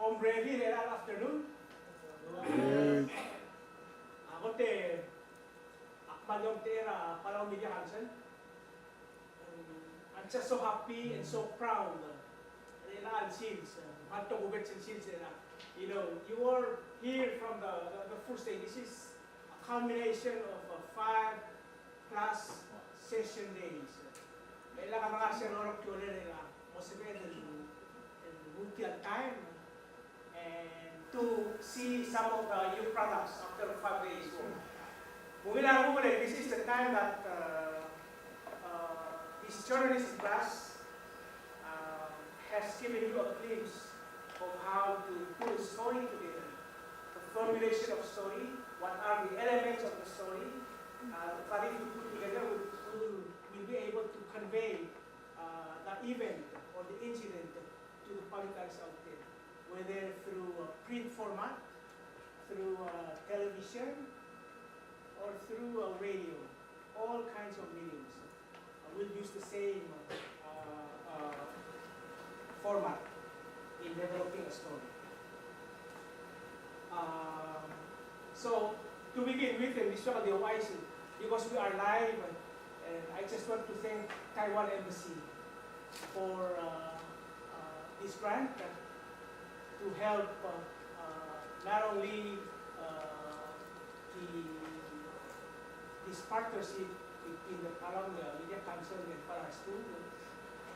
hombre here afternoon. Ako te akmal yung tera Palau Media Hansen. I'm just so happy and so proud. Since you know, you are here from the first day. This is a culmination of 5+ session days. May lang mga senorok yun nila, motivated in time and to see some of the new products after 5 days. This is the time that this journalism class has given you a glimpse of how to put a story together, the formulation of story, what are the elements of the story, that if we put together, we'll be able to convey the event or the incident to the public eyes out there, whether through print format, through television, or through radio, all kinds of mediums. We'll use the same format in developing a story. So, to begin with, and this will be wise, because we are live, and I just want to thank Taiwan Embassy for this grant to help not only this partnership between the Palau Media Council and Palau School,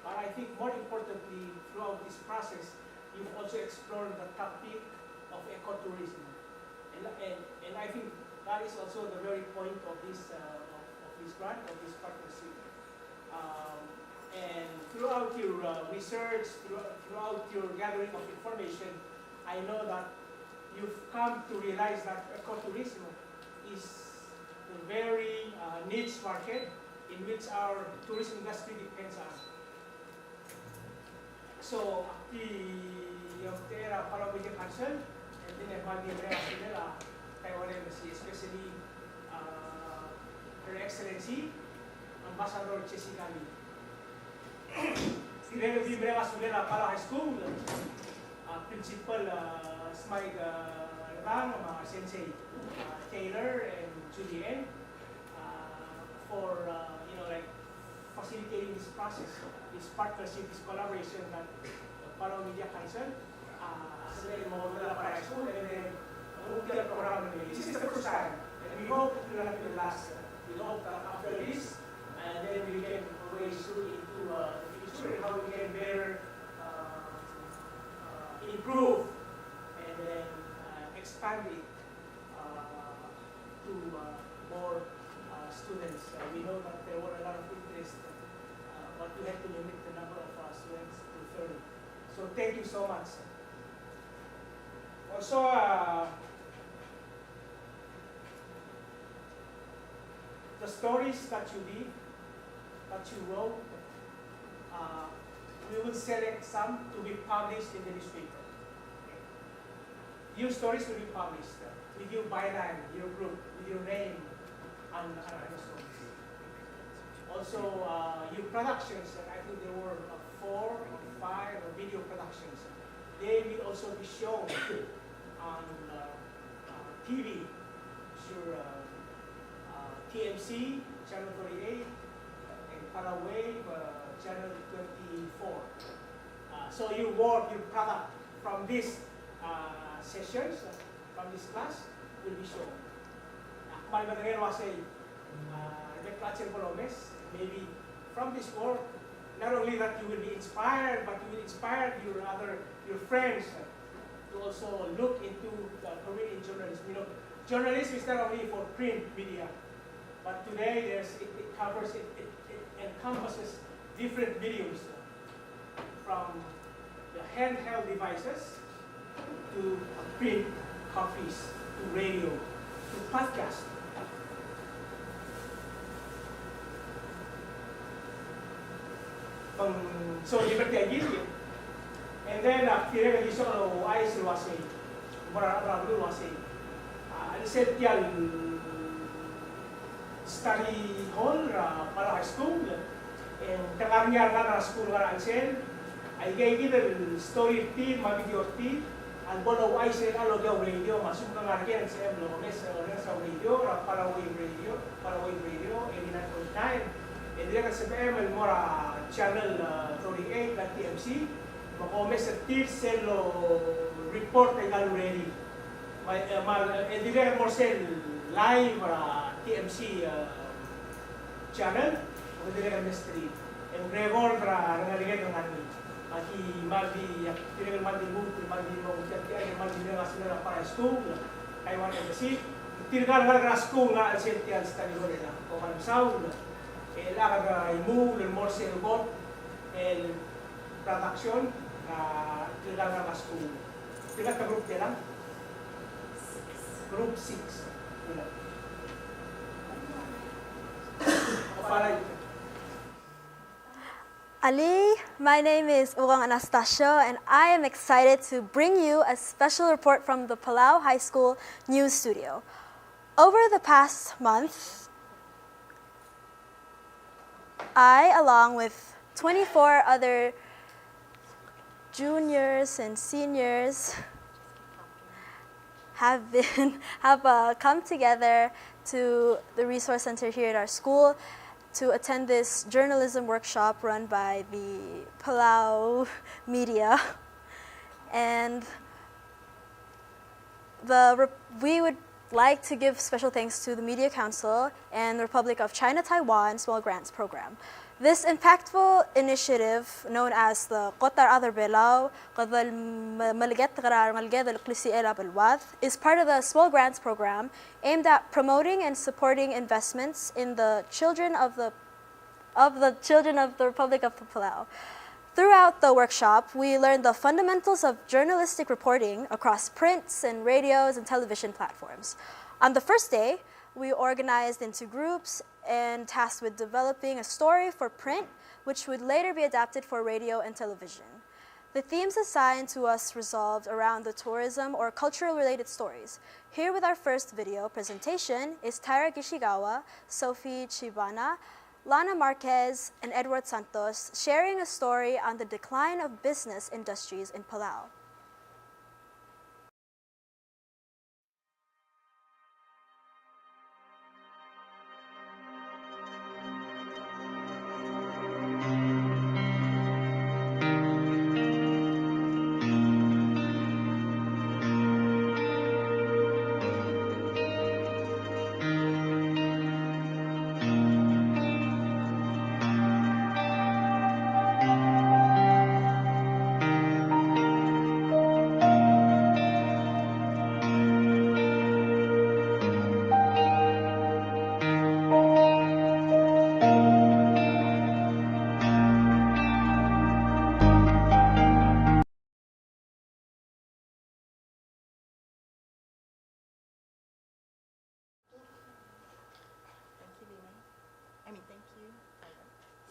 but I think more importantly, throughout this process, you've also explored the topic of ecotourism. And I think that is also the very point of this grant, of this partnership. And throughout your research, throughout your gathering of information, I know that you've come to realize that ecotourism is a very niche market in which our tourism industry depends on. So, yung tera Palau Media Council, and then Taiwan Embassy, especially Her Excellency, Ambassador Jessica Lee. Sireno Vibrera Sudela Palau High School, Principal Smyg Rang, Sensei Taylor and Julien, for facilitating this process, this partnership, this collaboration that the Palau Media Council, High School, and then program. This is the first time, and we hope it will not be the last. We hope that after this, and then we can always look into the future and how we can better improve and then expand it to more students. We know that there were a lot of interest, but we had to limit the number of students to 30. So thank you so much. Also, the stories that you did, that you wrote, we will select some to be published in the newspaper. Your stories will be published with your byline, your group, with your name, and so on. Also, your productions, and I think there were 4 or 5 video productions. They will also be shown on TV, sure, TMC, Channel 38, and Palau Wave, Channel 24. So your work, your product from these sessions, from this class, will be shown. Maybe from this work, not only that you will be inspired, but you will inspire your friends to also look into the career in journalism. You know, journalism is not only for print media, but today it covers, it encompasses different mediums, from the handheld devices to print copies, to radio, to podcast. So liberty again. And then kira lagi so ay silwasi. Bara luwasi. Ano said yan study hall para high school. And kangarnya na school nga ansel. Ay gay kita story team, video team, Al Palau ay sila radio, masuk ka nga rin sa Eblomes, sa radio, Palau radio, 89.9. And then sa BM, mora channel 38 at TMC, makome sa Tircelo report ay already. And then more sel live TMC channel, and then stream. And record nangaligay ng namin. Aki maldi tingal maldi move maldi mo kaya ay maldi na sila para school ay wala kasi tingal nga school nga essential study ko nila o man sound laga move and more sale bot and production tingal nga school tingal ka group nila group 6 wala para Ali, my name is Urang Anastasio, and I am excited to bring you a special report from the Palau High School News Studio. Over the past month, I, along with 24 other juniors and seniors, have come together to the resource center here at our school to attend this journalism workshop run by the Palau media. And we would like to give special thanks to the Media Council and the Republic of China Taiwan Small Grants Program. This impactful initiative, known as the Qatar Adar Palau, is part of the Small Grants Program aimed at promoting and supporting investments in the children of the Republic of Palau. Throughout the workshop, we learned the fundamentals of journalistic reporting across prints and radios and television platforms. On the first day, we organized into groups and tasked with developing a story for print, which would later be adapted for radio and television. The themes assigned to us resolved around the tourism or cultural-related stories. Here with our first video presentation is Tyra Gishigawa, Sophie Chibana, Lana Marquez, and Edward Santos sharing a story on the decline of business industries in Palau.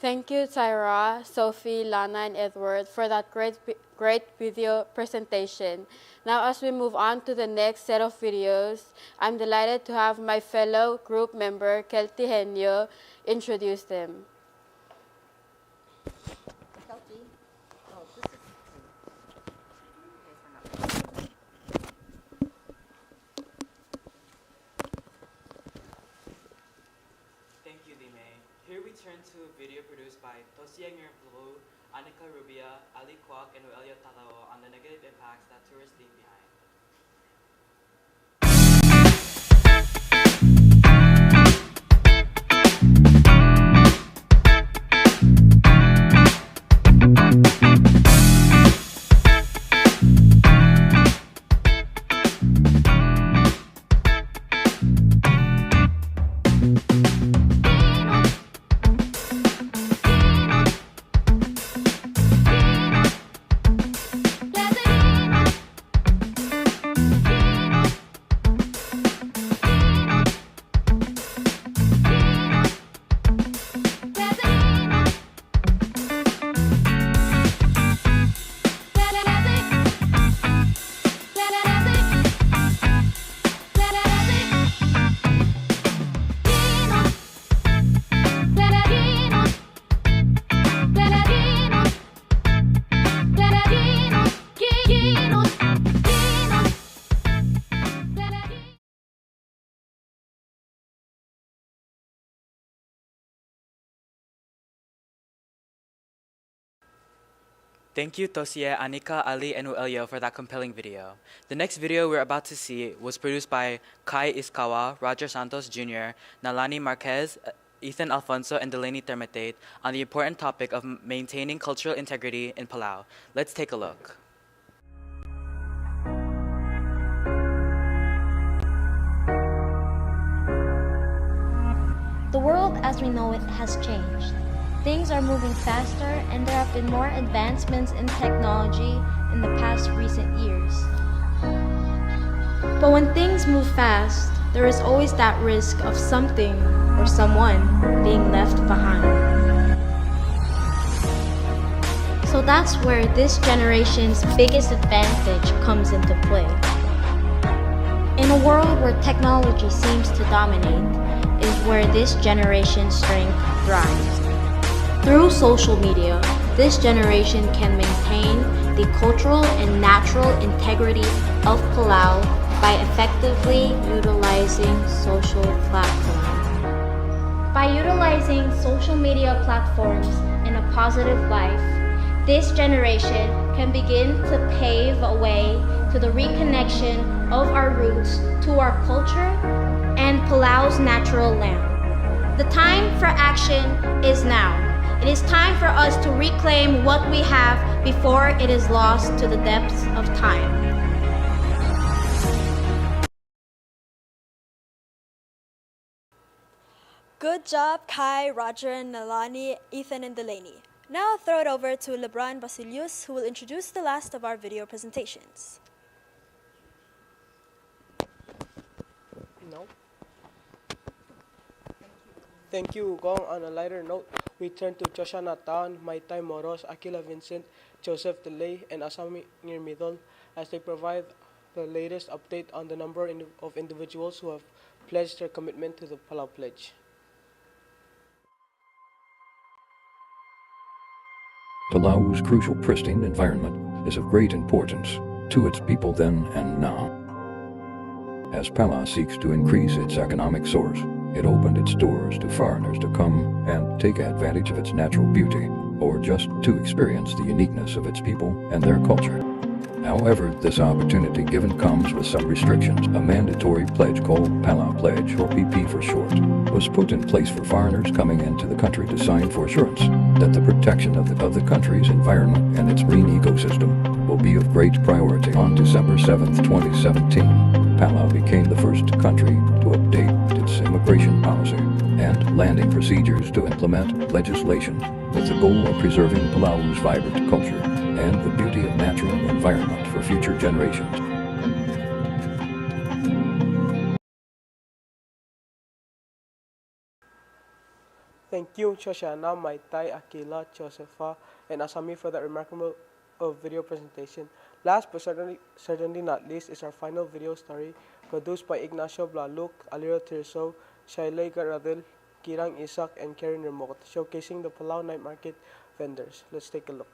Thank you, Tyra, Sophie, Lana, and Edward for that great video presentation. Now, as we move on to the next set of videos, I'm delighted to have my fellow group member, Kelty Henyo, introduce them. Here we turn to a video produced by Tosiang Blue, Anika Rubia, Ali Kwok, and Noelia Takao on the negative impacts that tourists leave behind. Thank you, Tosie, Anika, Ali, and Uelio for that compelling video. The next video we're about to see was produced by Kai Iskawa, Roger Santos Jr., Nalani Marquez, Ethan Alfonso, and Delaney Termetate on the important topic of maintaining cultural integrity in Palau. Let's take a look. The world as we know it has changed. Things are moving faster and there have been more advancements in technology in the past recent years. But when things move fast, there is always that risk of something or someone being left behind. So that's where this generation's biggest advantage comes into play. In a world where technology seems to dominate, is where this generation's strength thrives. Through social media, this generation can maintain the cultural and natural integrity of Palau by effectively utilizing social platforms. By utilizing social media platforms in a positive life, this generation can begin to pave a way to the reconnection of our roots to our culture and Palau's natural land. The time for action is now. It is time for us to reclaim what we have before it is lost to the depths of time. Good job, Kai, Roger, Nalani, Ethan, and Delaney. Now I'll throw it over to Lebron Basilius, who will introduce the last of our video presentations. No. Thank you, Gong. On a lighter note, we turn to Choshana Tan, Maitai Moros, Aquila Vincent, Joseph Delay, and Asami Nirmidol as they provide the latest update on the number of individuals who have pledged their commitment to the Palau Pledge. Palau's crucial pristine environment is of great importance to its people then and now. As Palau seeks to increase its economic source, it opened its doors to foreigners to come and take advantage of its natural beauty, or just to experience the uniqueness of its people and their culture. However, this opportunity given comes with some restrictions. A mandatory pledge called Palau Pledge, or PP for short, was put in place for foreigners coming into the country to sign for assurance that the protection of the country's environment and its marine ecosystem will be of great priority. On December 7, 2017, Palau became the first country to update its immigration policy and landing procedures to implement legislation with the goal of preserving Palau's vibrant culture and the beauty of natural environment for future generations. Thank you, Shoshana, Maitai, Akila, Josepha, and Asami for that remarkable video presentation. Last but certainly not least is our final video story produced by Ignacio Blaluk, Aliro Tirso, Shailay Garadil, Kirang Isak, and Karen Remote, showcasing the Palau night market vendors. Let's take a look.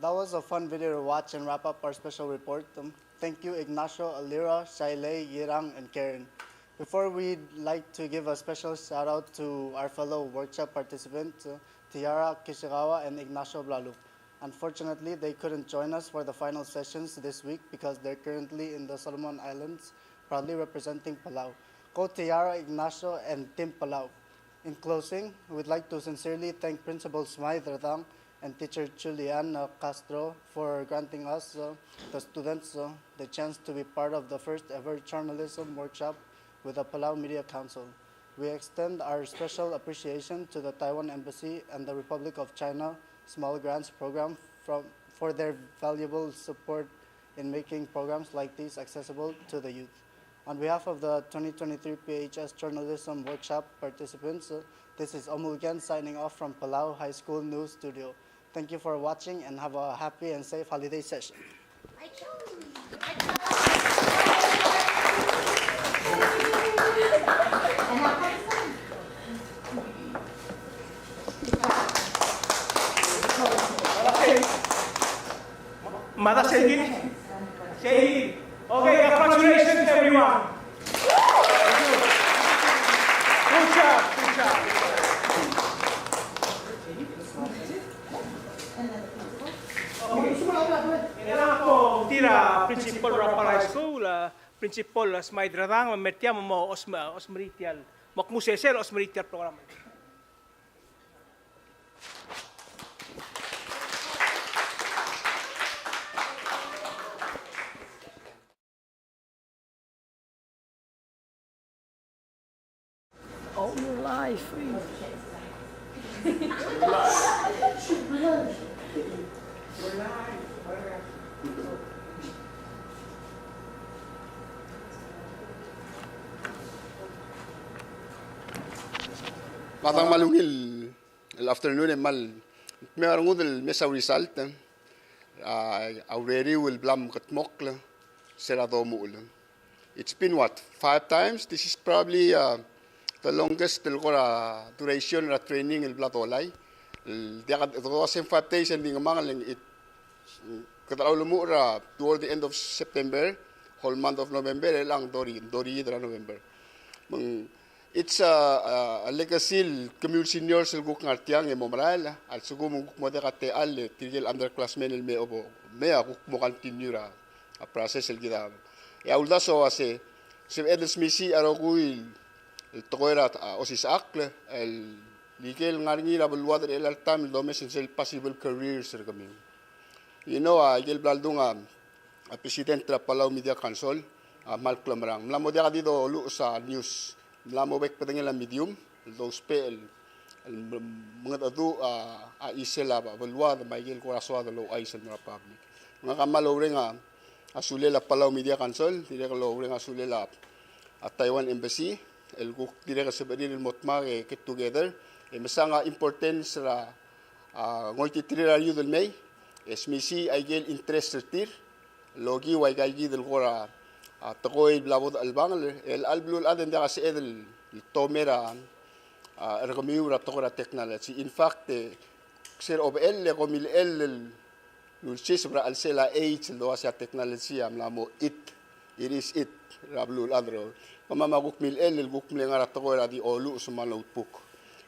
That was a fun video to watch and wrap up our special report. Thank you, Ignacio, Alira, Shailei, Yirang, and Karen. Before, we'd like to give a special shout out to our fellow workshop participants, Tiara Kishikawa and Ignacio Blalu. Unfortunately, they couldn't join us for the final sessions this week because they're currently in the Solomon Islands, proudly representing Palau. Go Tiara, Ignacio, and Team Palau. In closing, we'd like to sincerely thank Principal Smythe Ratang and teacher Julian Castro for granting us, the students, the chance to be part of the first ever journalism workshop with the Palau Media Council. We extend our special appreciation to the Taiwan Embassy and the Republic of China Small Grants Program for their valuable support in making programs like these accessible to the youth. On behalf of the 2023 PHS Journalism Workshop participants, this is Omulgan signing off from Palau High School News Studio. Thank you for watching and have a happy and safe holiday session. Mother Shahid. Shahid. Okay, congratulations everyone. Good job, good job. Kailangan ko tira Principal Rapal High School, Principal Smythe Ratang, mertiamo mo osmeritial, makmusesel osmeritial program. All your life. Matang malungil afternoon mal merangud el mesa result already will blam katmok serado mul. It's been what 5 times. This is probably the longest duration of training el blatolay. It was 5 days and it katalaw toward the end of September, whole month of November lang dori November. It's a legacy community seniors el guk ngartiang e momal al sugo mo de kate al tigel underclassmen el me obo me guk mo continue a process el gida e aulda so ase se edels misi arogui el toera osis akle el ligel ngarngi la bulwad el altam el domes el possible careers el kami you know gel baldunga a president tra Palau Media Council Malcolm Rang mlamo dia dito lu sa news mlamo bek patengin la medium those pel mga adu a isela ba bulwad maigel ko aswa the low ice in republic mga kamalo renga asule la Palau Media Council dire ko renga asule la at Taiwan Embassy el guk dire ka sabadir el motma get together e masanga importance ra ngoiti tira yu del may esmisi aigel interest tir logi wai gaigi del gora takoy blabod albang el alblul aden da kasi el tomera recomiura tokora technology in fact ser of el komil el lulsis bra al sela h lo asia technology am lamo it is it rablul adro mama maguk mil el guk mil ngara tokora di olu suma notebook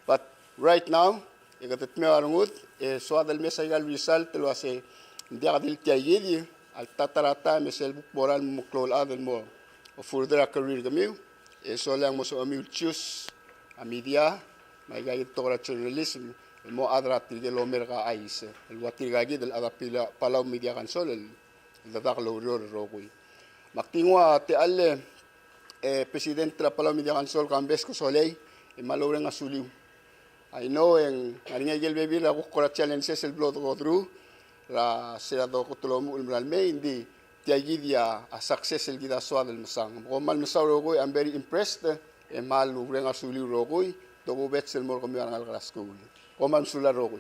but right now igatet me arngut so adel mesagal result lo ase dia kadil tiayedi al tatarata mesel moral muklol adel mo further career kami so lang mo so amil choose a media may gayit to journalism mo adra tigel omer ka ais el watir gagi del ada Palau Media Council el dadak lo rogoy maktingwa te alle president tra Palau Media Council kambes ko soley maloreng asuliw I know en aringay baby la ko challenges el blood go through la senado ko tulomo ulmalme hindi tiagidia a success el gida so del masang ko mal masaro ko I'm very impressed e mal ureng asuli rogoy to go bet sel mor ko mi ang school ko man sula rogoy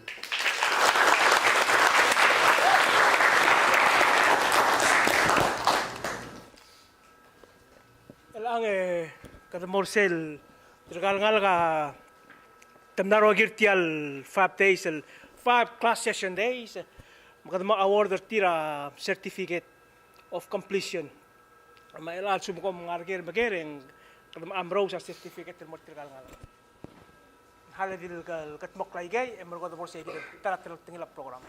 Elang kada morsel tergal ka tamnaro girtial 5 days 5 class session days makadama award tira certificate of completion. Mailal sumuko mengargir bagering kadama amro sa certificate mo tira ngala. Haladil katmok laygay emro ko por sa tara tingila program.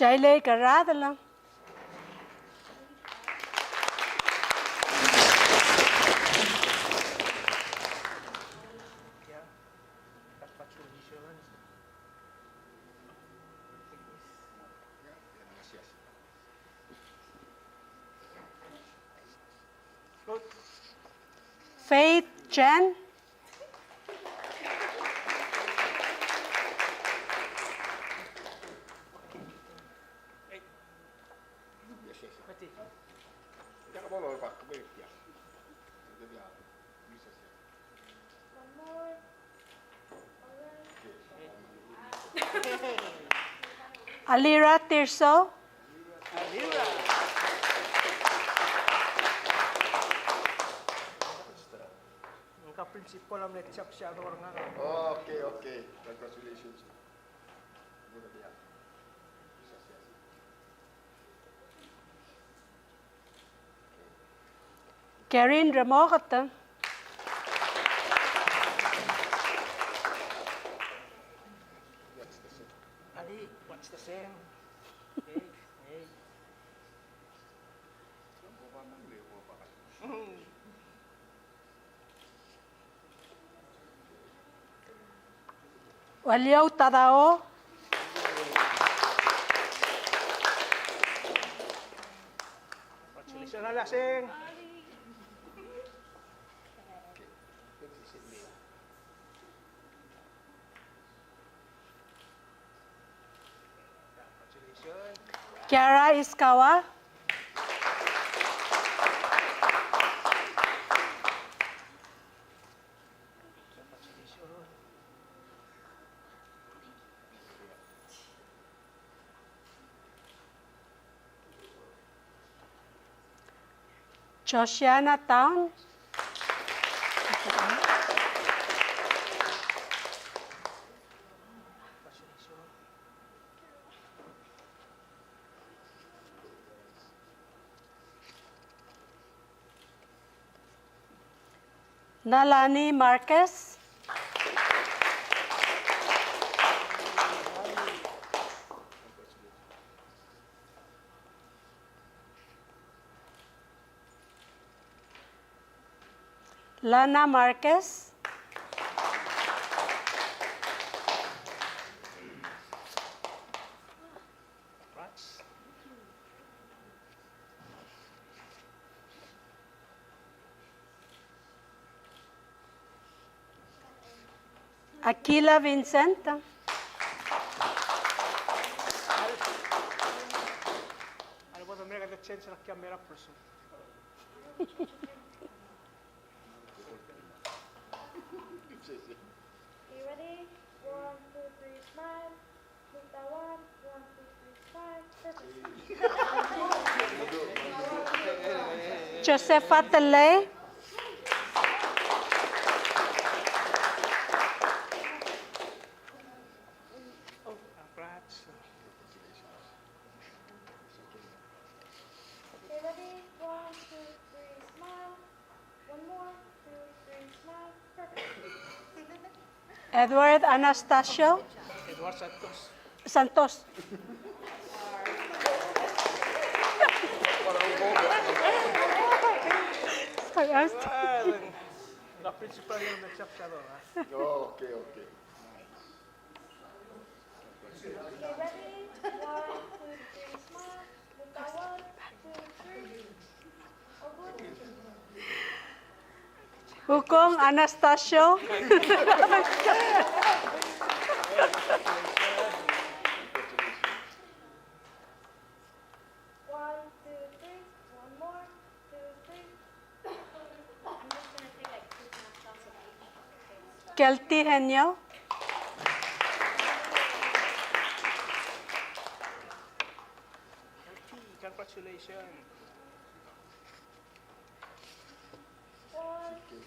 Shailay Karadala. Faith Chen. Alira Tirso. Principal ang netsak siya or nga. Okay, okay. Congratulations. Karin Ramokata. Ali, what's the same? Hey, hey. Walyaw Tadao. Congratulations na lasing. Kiara Iskawa. Josiana Town. Nalani Marquez. Lana Marquez. Aquila Vincent. Ano ba ito? May change sa camera person. You ready? 1, 2, 3, smile. Look that one. 1, 2, 3, smile. Perfect. Josefa Tele. Okay, ready? 1, 2, 3, smile. One more. 2, 3, smile. Perfect. Edward Anastasio. Edward Santos. Santos. The principal yung netsak siya doon. Okay, okay. Okay, ready? 1, 2, 3, smile. Look that 1, 2, 3. All good? Hukong Anastasio. One, two, three. One more. 2, 3. I'm just gonna take like 2 snapshots of each. Kelty Henyo. Congratulations. 1, 2,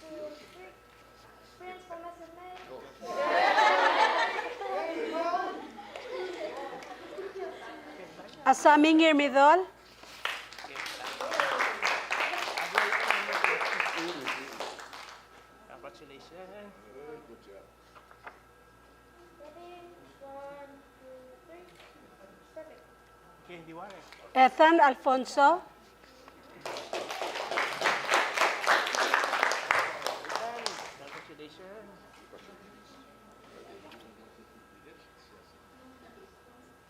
3. Prince from SMA. Asaming Irmidol. Congratulations. Good job. Ready? 1, 2, 3. Perfect. Ethan Alfonso.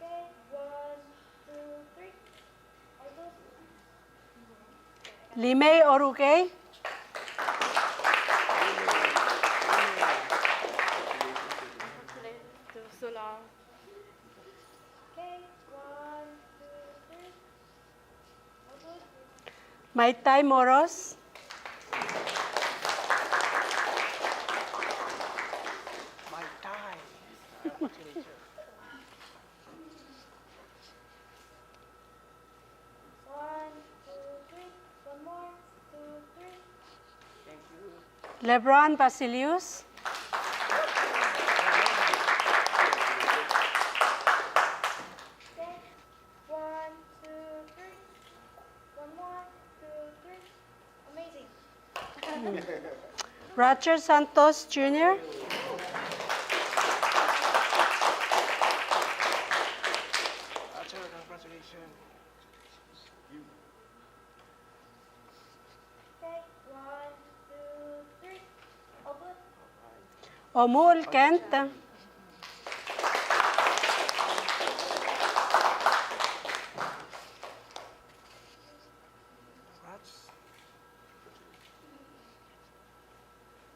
Okay, 1, 2, 3. All good. Limay Orugay. So long. Okay, 1, 2, 3. All good. Maitay Moros. My tie. One, two, three. One more. 2, 3. Lebron Basilius. Okay. 1, 2, 3. One more. 2, 3. Amazing. Roger Santos Jr. Congratulations. Okay. 1, 2, 3. All good. Omul Kent. Congrats.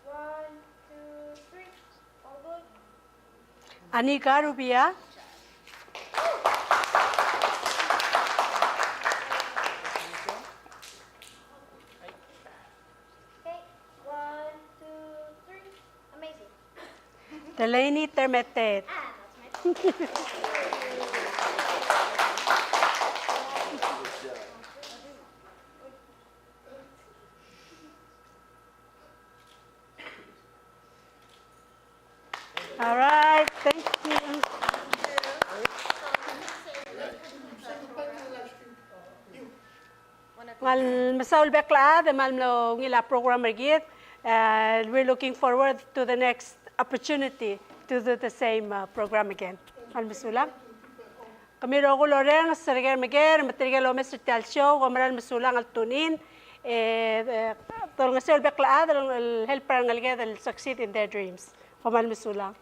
1, 2, 3. All good. Anika Rubia. Okay. 1, 2, 3. Amazing. Delaney Termetet. Ah, that's my All right, thank you. Mal masaul bekla the mal ngila program regit. We're looking forward to the next opportunity to do the same program again. Mal masulang. Kami rogo loreng serger meger material o Mr. Tal show gomaral masulang al tunin. Tolong masaul bekla the helper ngalga they'll succeed in their dreams. Mal masulang.